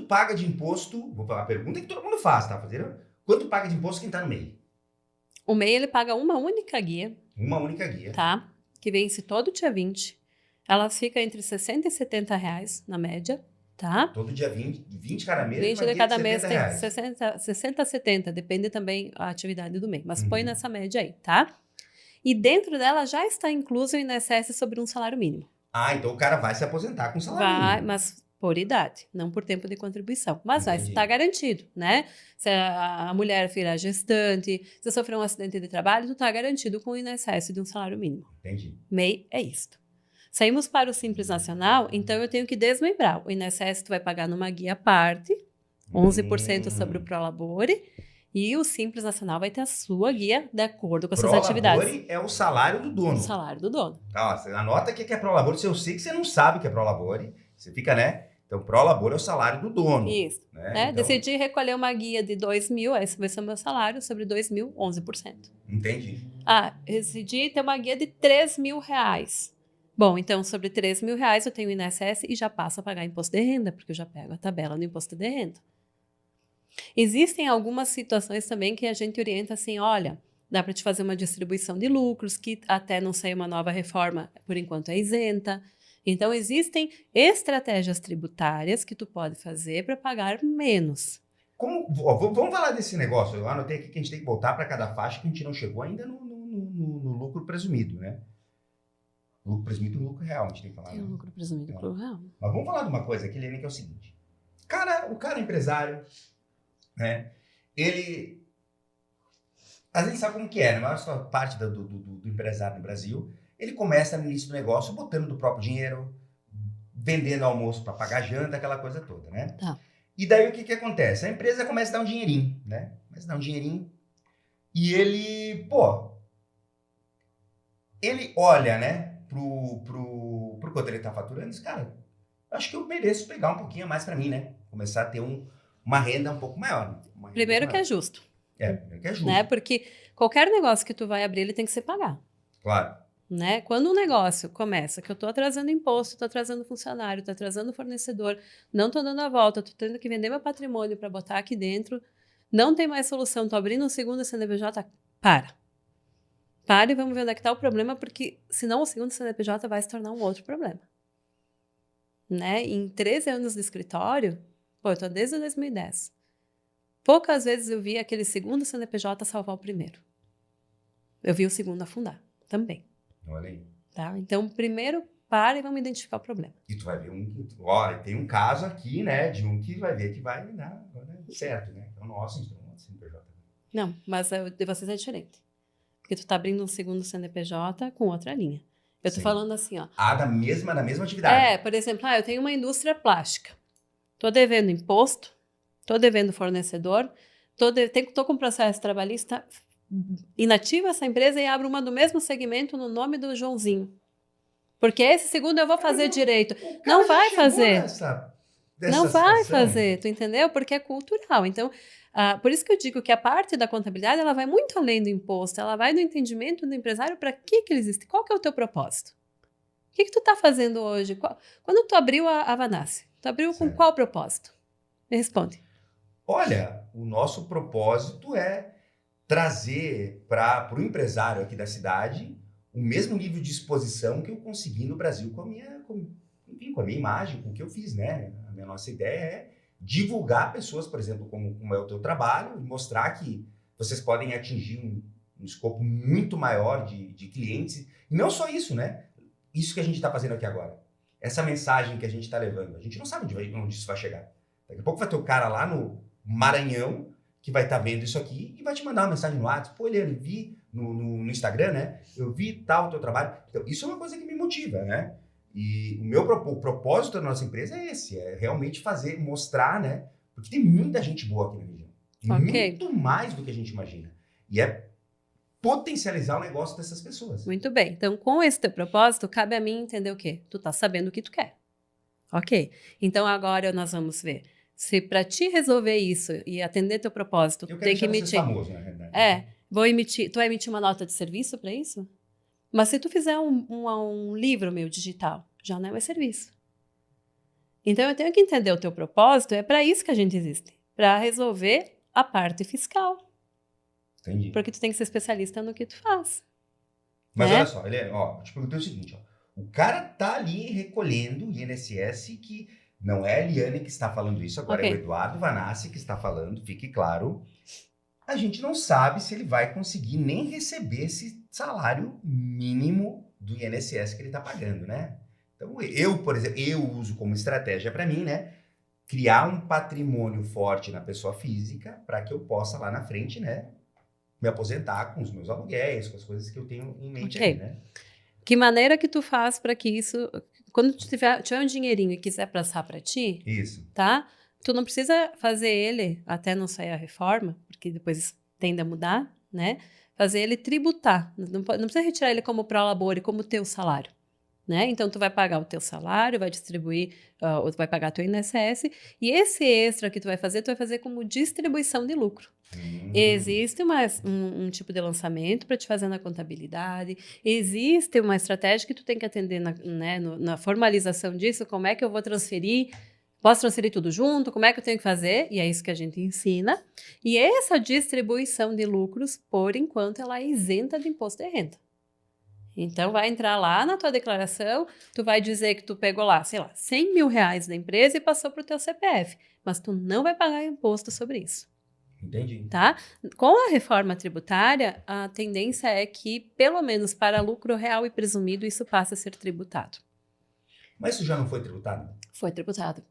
paga de imposto? Vou falar a pergunta que todo mundo faz, tá fazendo? Quanto paga de imposto quem tá no MEI? O MEI, ele paga uma única guia, Uma única guia. tá? Que vence todo dia 20. Ela fica entre 60 e 70 reais, na média, tá? Todo dia 20 cada mês, 20 uma de guia cada de mês 70 tem reais. 60 a 70, depende também a atividade do MEI. Mas põe Uhum. nessa média aí, tá? E dentro dela já está incluso o INSS sobre um salário mínimo. Ah, então o cara vai se aposentar com salário Vai, mínimo. mas por idade, não por tempo de contribuição. Mas vai Entendi. estar garantido, né? Se a mulher virar gestante, se sofrer um acidente de trabalho, tu está garantido com o INSS de um salário mínimo. Entendi. MEI é isto. Saímos para o Simples Nacional, então eu tenho que desmembrar. O INSS tu vai pagar numa guia à parte, 11% sobre o Prolabore, e o Simples Nacional vai ter a sua guia de acordo com as suas atividades. Prolabore é o salário do O dono. salário do dono. Tá, ó, você anota o que é Prolabore. Se eu sei que você não sabe o que é Prolabore, você fica, né? Então, Prolabore é o salário do dono. Isso. Né? Né? Então, Decidi recolher uma guia de 2.000, esse vai ser o meu salário, sobre 2.000, 11%. entendi. Ah, decidi ter uma guia de 3.000 reais. Bom, então, sobre 3.000 reais eu tenho o INSS e já passo a pagar imposto de renda, porque eu já pego a tabela do imposto de renda. Existem algumas situações também que a gente orienta assim, olha, dá para te fazer uma distribuição de lucros, que até não sair uma nova reforma, por enquanto é isenta. Então, existem estratégias tributárias que tu pode fazer para pagar menos. Vamos falar desse negócio. Eu anotei aqui que a gente tem que voltar para cada faixa que a gente não chegou ainda no lucro presumido, né? Lucro presumido e lucro real, a gente tem que falar. Tem o Né? lucro presumido pro real. Mas vamos falar de uma coisa aqui, Helena, que é o seguinte. O cara empresário, né? Ele... Às vezes sabe como que é, né? A maior parte do empresário no Brasil, ele começa no início do negócio botando do próprio dinheiro, vendendo almoço para pagar janta, aquela coisa toda, né? Tá. E daí o que acontece? A empresa começa a dar um dinheirinho, né? Começa a dar um dinheirinho e ele, ele olha, né, pro quanto ele tá faturando e diz, cara, acho que eu mereço pegar um pouquinho a mais para mim, né? Começar a ter uma renda um pouco maior. Primeiro que é justo. Que é justo. Né? Porque qualquer negócio que tu vai abrir, ele tem que ser pagar. Claro. Né? Quando um negócio começa, que eu estou atrasando imposto, estou atrasando funcionário, estou atrasando fornecedor, não estou dando a volta, estou tendo que vender meu patrimônio para botar aqui dentro, não tem mais solução, estou abrindo um segundo CNPJ, para e vamos ver onde é que está o problema, porque senão o segundo CNPJ vai se tornar um outro problema. Né? Em 13 anos de escritório, eu estou desde 2010. Poucas vezes eu vi aquele segundo CNPJ salvar o primeiro. Eu vi o segundo afundar também. Olha aí. Tá? Então, primeiro, para e vamos identificar o problema. E tu vai ver olha, tem um caso aqui, né, de um que vai ver que vai dar certo, né? Então, nossa, então, CNPJ. Não, mas o de vocês é diferente. Porque tu tá abrindo um segundo CNPJ com outra linha. Eu tô Sim. falando assim, ó. Da mesma atividade. Por exemplo, eu tenho uma indústria plástica. Tô devendo imposto, tô devendo fornecedor, tô com processo trabalhista, inativa essa empresa e abro uma do mesmo segmento no nome do Joãozinho. Porque esse segundo eu vou fazer direito. Não vai fazer. Não vai fazer, tu entendeu? Porque é cultural. Então, por isso que eu digo que a parte da contabilidade, ela vai muito além do imposto, ela vai do entendimento do empresário para que ele existe, qual que é o teu propósito? O que tu tá fazendo hoje? Quando tu abriu a Vanassi, tu abriu com qual propósito? Me responde. Olha, o nosso propósito é trazer para o empresário aqui da cidade o mesmo nível de exposição que eu consegui no Brasil com a minha imagem, com o que eu fiz, né? A nossa ideia é divulgar pessoas, por exemplo, como é o teu trabalho, e mostrar que vocês podem atingir um escopo muito maior de clientes. E não só isso, né? Isso que a gente está fazendo aqui agora. Essa mensagem que a gente está levando. A gente não sabe onde isso vai chegar. Daqui a pouco vai ter o cara lá no Maranhão que vai estar vendo isso aqui e vai te mandar uma mensagem no WhatsApp. Pô, Eliane, vi no Instagram, né? Eu vi tal o teu trabalho. Então, isso é uma coisa que me motiva, né? E o propósito da nossa empresa é esse, é realmente mostrar, né? Porque tem muita gente boa aqui na região. Okay. Muito mais do que a gente imagina. E é potencializar o negócio dessas pessoas. Muito bem. Então, com esse teu propósito, cabe a mim entender o quê? Tu tá sabendo o que tu quer. Ok. Então, agora nós vamos ver. Se para ti resolver isso e atender teu propósito, tu tem que emitir... famoso, na verdade. Tu vai emitir uma nota de serviço para isso? Mas se tu fizer um livro meu digital, já não é mais serviço. Então, eu tenho que entender o teu propósito, é para isso que a gente existe, para resolver a parte fiscal. Entendi. Porque tu tem que ser especialista no que tu faz. Mas né? olha só, eu te perguntei o seguinte, ó. O cara tá ali recolhendo o INSS, que não é a Eliane que está falando isso, agora é o Ok. Eduardo Vanassi que está falando, fique claro. A gente não sabe se ele vai conseguir nem receber esse salário mínimo do INSS que ele está pagando, né? Então, eu, por exemplo, eu uso como estratégia para mim, né? Criar um patrimônio forte na pessoa física para que eu possa lá na frente, né? Me aposentar com os meus aluguéis, com as coisas que eu tenho em mente Ok. ali, né? Que maneira que tu faz para que isso... Quando tu tiver um dinheirinho e quiser passar para ti, Isso. tá? Tu não precisa fazer ele, até não sair a reforma, porque depois tende a mudar, né? Fazer ele tributar. Não precisa retirar ele como pró-labore, como teu salário. Né? Então, tu vai pagar o teu salário, vai distribuir, ou tu vai pagar teu INSS, e esse extra que tu vai fazer como distribuição de lucro. Existe um tipo de lançamento para te fazer na contabilidade, existe uma estratégia que tu tem que atender na formalização disso, como é que eu vou transferir, posso transferir tudo junto, como é que eu tenho que fazer, e é isso que a gente ensina. E essa distribuição de lucros, por enquanto, ela é isenta de imposto de renda. Então, vai entrar lá na tua declaração, tu vai dizer que tu pegou lá, sei lá, 100 mil reais da empresa e passou para o teu CPF, mas tu não vai pagar imposto sobre isso. Entendi. Tá? Com a reforma tributária, a tendência é que, pelo menos para lucro real e presumido, isso passe a ser tributado. Mas isso já não foi tributado? Foi tributado.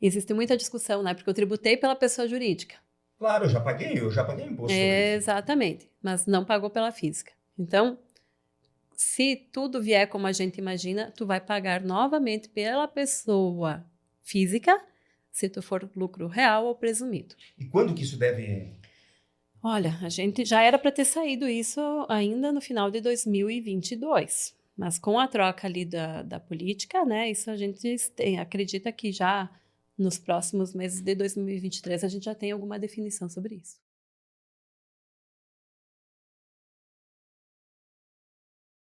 Existe muita discussão, né? Porque eu tributei pela pessoa jurídica. Claro, eu já paguei imposto sobre isso. Exatamente, mas não pagou pela física. Então, se tudo vier como a gente imagina, tu vai pagar novamente pela pessoa física, se tu for lucro real ou presumido. E quando que isso deve... Olha, a gente já era para ter saído isso ainda no final de 2022. Mas com a troca ali da política, né? Isso a gente acredita que já nos próximos meses de 2023 a gente já tem alguma definição sobre isso.